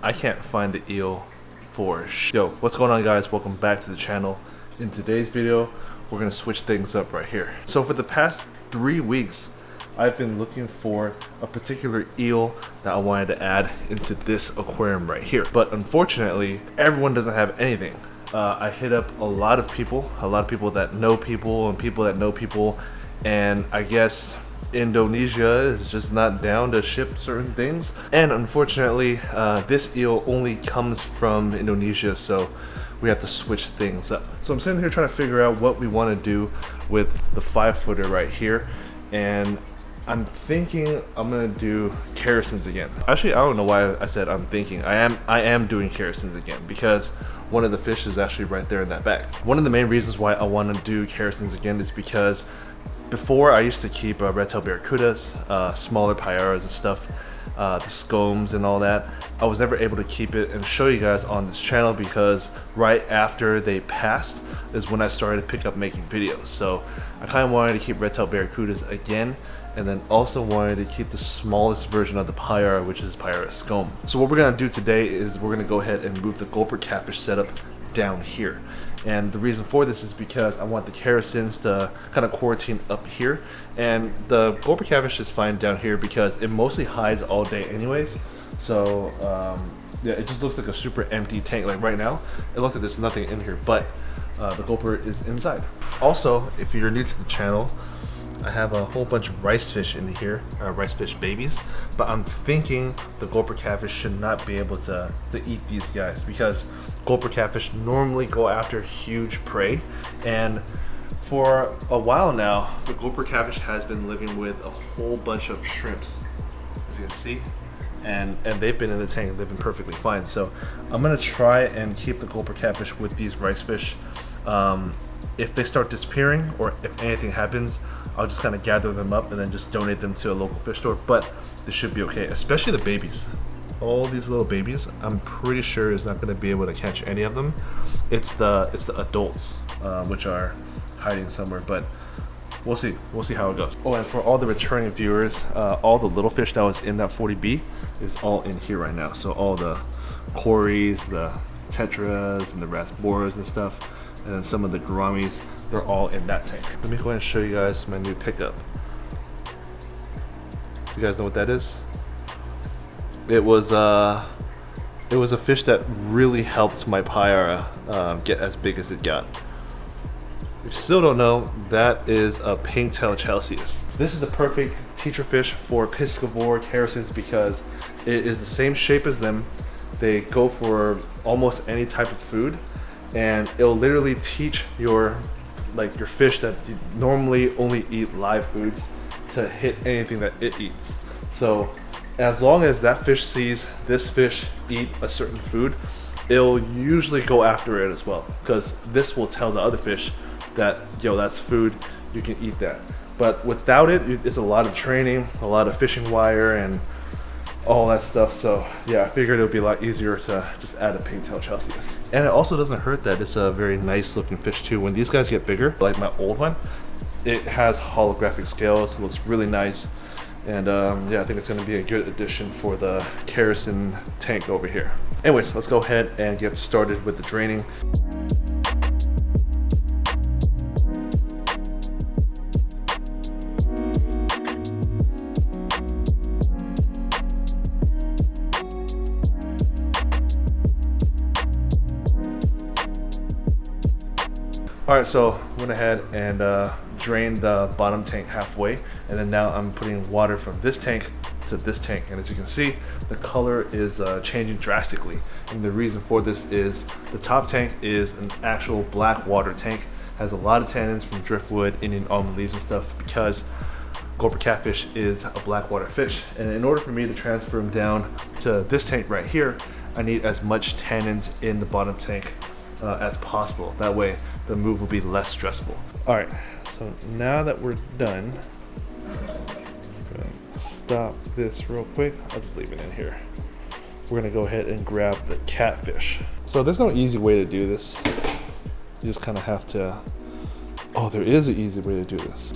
I can't find the eel for Yo, what's going on, guys? Welcome back to the channel. In today's video, we're gonna switch things up right here. So for the past 3 weeks, I've been looking for a particular eel that I wanted to add into this aquarium right here. But unfortunately, everyone doesn't have anything. I hit up a lot of people that know people and people that know people, and I guess Indonesia is just not down to ship certain things. And unfortunately, this eel only comes from Indonesia, so we have to switch things up. So I'm sitting here trying to figure out what we want to do with the 5-footer right here, and I'm thinking I'm gonna do Kerrisons again. Actually, I don't know why I said I'm thinking. I am doing Kerrisons again because one of the fish is actually right there in that bag. One of the main reasons why I want to do Kerrisons again is because before I used to keep red-tailed barracudas, smaller pairas and stuff, the scombs and all that. I was never able to keep it and show you guys on this channel because right after they passed is when I started to pick up making videos. So I kind of wanted to keep red-tailed barracudas again, and then also wanted to keep the smallest version of the paiara, which is paiara scomb. So what we're gonna do today is we're gonna go ahead and move the gulper catfish setup down here. And the reason for this is because I want the Kerrisons to kind of quarantine up here, and the gulper catfish is fine down here because it mostly hides all day anyways. So yeah, it just looks like a super empty tank. Like right now, it looks like there's nothing in here, but the gulper is inside. Also, if you're new to the channel, I have a whole bunch of rice fish in here, rice fish babies, but I'm thinking the gulper catfish should not be able to eat these guys because gulper catfish normally go after huge prey, and for a while now, the gulper catfish has been living with a whole bunch of shrimps, as you can see, and they've been in the tank, they've been perfectly fine. So I'm gonna try and keep the gulper catfish with these rice fish. If they start disappearing or if anything happens, I'll just kind of gather them up and then just donate them to a local fish store. But this should be okay, especially the babies. All these little babies, I'm pretty sure is not going to be able to catch any of them. It's the adults which are hiding somewhere, but we'll see how it goes. Oh, and for all the returning viewers, all the little fish that was in that 40B is all in here right now. So all the cories, the tetras, and the rasboras and stuff, and then some of the gouramis, they're all in that tank. Let me go ahead and show you guys my new pickup. You guys know what that is? It was a fish that really helped my paiara get as big as it got. If you still don't know, that is a pink-tailed chalceus. This is the perfect teacher fish for piscivore Kerrisons because it is the same shape as them. They go for almost any type of food, and it'll literally teach your fish that normally only eat live foods to hit anything that it eats. So as long as that fish sees this fish eat a certain food, it'll usually go after it as well, because this will tell the other fish that, yo, that's food, you can eat that. But without it, it's a lot of training, a lot of fishing wire, and all that stuff. So yeah, I figured it would be a lot easier to just add a pink-tailed chalceus. And it also doesn't hurt that it's a very nice looking fish too. When these guys get bigger, like my old one, it has holographic scales, it looks really nice. And yeah, I think it's gonna be a good addition for the Kerrison tank over here. Anyways, let's go ahead and get started with the draining. Alright, so went ahead and drained the bottom tank halfway, and then now I'm putting water from this tank to this tank, and as you can see, the color is changing drastically. And the reason for this is the top tank is an actual black water tank, has a lot of tannins from driftwood, Indian almond leaves and stuff, because gulper catfish is a black water fish. And in order for me to transfer them down to this tank right here, I need as much tannins in the bottom tank as possible. That way the move will be less stressful. All right, so now that we're done, stop this real quick. I'll just leave it in here. We're gonna go ahead and grab the catfish. So there's no easy way to do this. You just kind of have to, oh, there is an easy way to do this.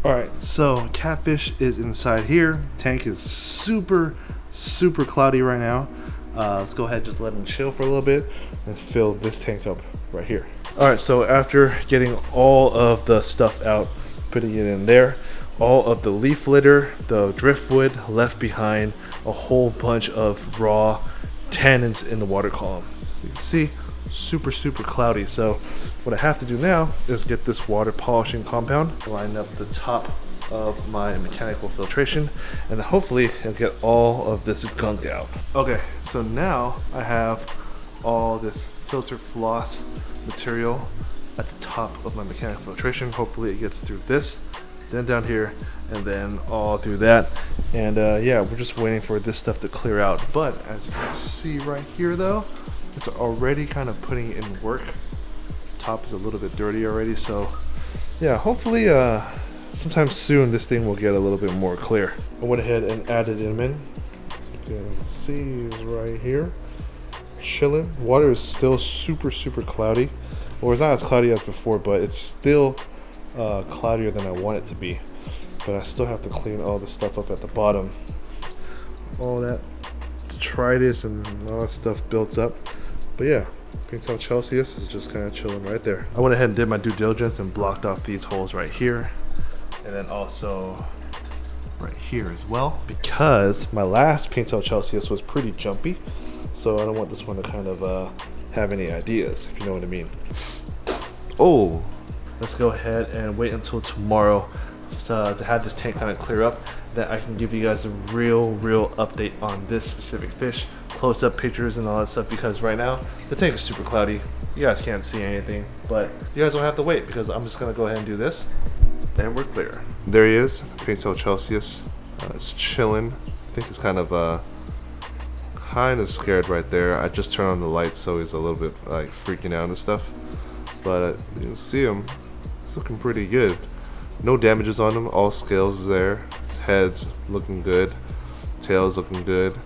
Alright, so catfish is inside here. Tank is super cloudy right now. Let's go ahead and just let them chill for a little bit and fill this tank up right here. Alright, so after getting all of the stuff out, putting it in there, all of the leaf litter, the driftwood left behind, a whole bunch of raw tannins in the water column. As you can see, super cloudy. So what I have to do now is get this water polishing compound, line up the top of my mechanical filtration, and hopefully it'll get all of this gunk out. Okay, so now I have all this filter floss material at the top of my mechanical filtration. Hopefully it gets through this, then down here, and then all through that. And yeah, we're just waiting for this stuff to clear out. But as you can see right here though, it's already kind of putting in work. Top is a little bit dirty already, so yeah, hopefully sometime soon this thing will get a little bit more clear. I went ahead and added him in. You can see he's right here, chilling. Water is still super cloudy. Well, it's not as cloudy as before, but it's still cloudier than I want it to be. But I still have to clean all the stuff up at the bottom. All that detritus and all that stuff built up. But yeah, Pintail Celsius is just kind of chilling right there. I went ahead and did my due diligence and blocked off these holes right here. And then also right here as well, because my last Pintail Celsius was pretty jumpy. So I don't want this one to kind of have any ideas, if you know what I mean. Oh, let's go ahead and wait until tomorrow to have this tank kind of clear up, that I can give you guys a real update on this specific fish, close-up pictures and all that stuff, because right now the tank is super cloudy. You guys can't see anything, but you guys don't have to wait, because I'm just gonna go ahead and do this and we're clear. There he is, Pintail Celsius, just chilling. I think he's kind of scared right there. I just turned on the lights, so he's a little bit like freaking out and stuff, but you can see him, he's looking pretty good. No damages on him, all scales there. His head's looking good, tail's looking good.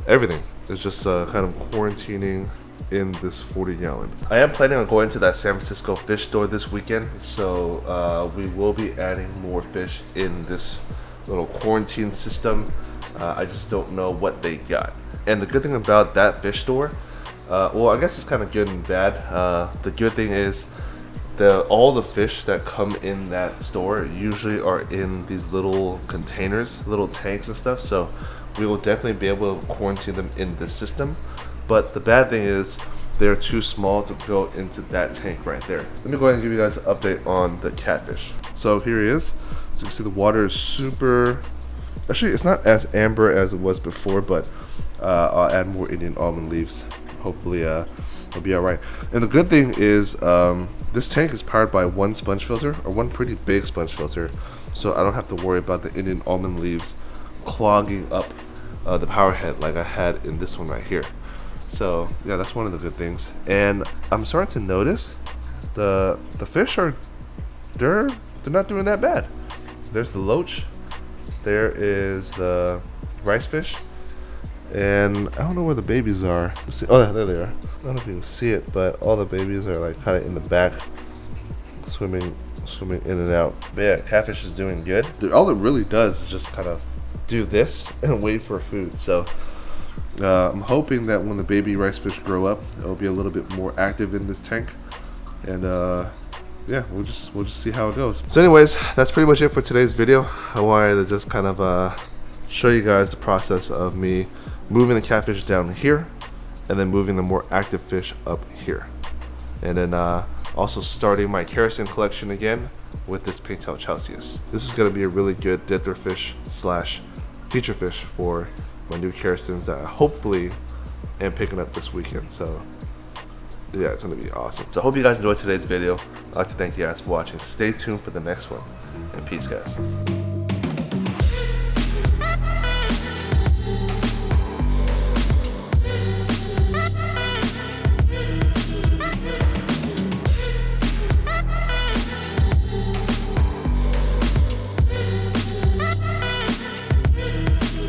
Everything is just kind of quarantining in this 40-gallon. I am planning on going to that San Francisco fish store this weekend, so we will be adding more fish in this little quarantine system. I just don't know what they got. And the good thing about that fish store, well, I guess it's kind of good and bad. The good thing is all the fish that come in that store usually are in these little containers, little tanks and stuff, so we will definitely be able to quarantine them in this system. But the bad thing is they're too small to go into that tank right there. Let me go ahead and give you guys an update on the catfish. So here he is. So you can see the water is super, actually it's not as amber as it was before, but I'll add more Indian almond leaves. Hopefully it'll be alright. And the good thing is this tank is powered by one sponge filter, or one pretty big sponge filter, so I don't have to worry about the Indian almond leaves clogging up the power head like I had in this one right here. So yeah, that's one of the good things. And I'm starting to notice the fish are they're not doing that bad. There's the loach, there is the rice fish, and I don't know where the babies are. Let's see. Oh, there they are. I don't know if you can see it, but all the babies are like kind of in the back, swimming in and out. But yeah, catfish is doing good. Dude, all it really does is just kind of do this and wait for food. So I'm hoping that when the baby rice fish grow up, it'll be a little bit more active in this tank. And yeah, we'll just see how it goes. So anyways, that's pretty much it for today's video. I wanted to just kind of show you guys the process of me moving the catfish down here and then moving the more active fish up here, and then also starting my kerosene collection again with this Pintail Celsius. This is going to be a really good dither fish slash teacher fish for my new kerosenes that I hopefully am picking up this weekend. So yeah, it's going to be awesome. So I hope you guys enjoyed today's video. I'd like to thank you guys for watching. Stay tuned for the next one, and peace guys.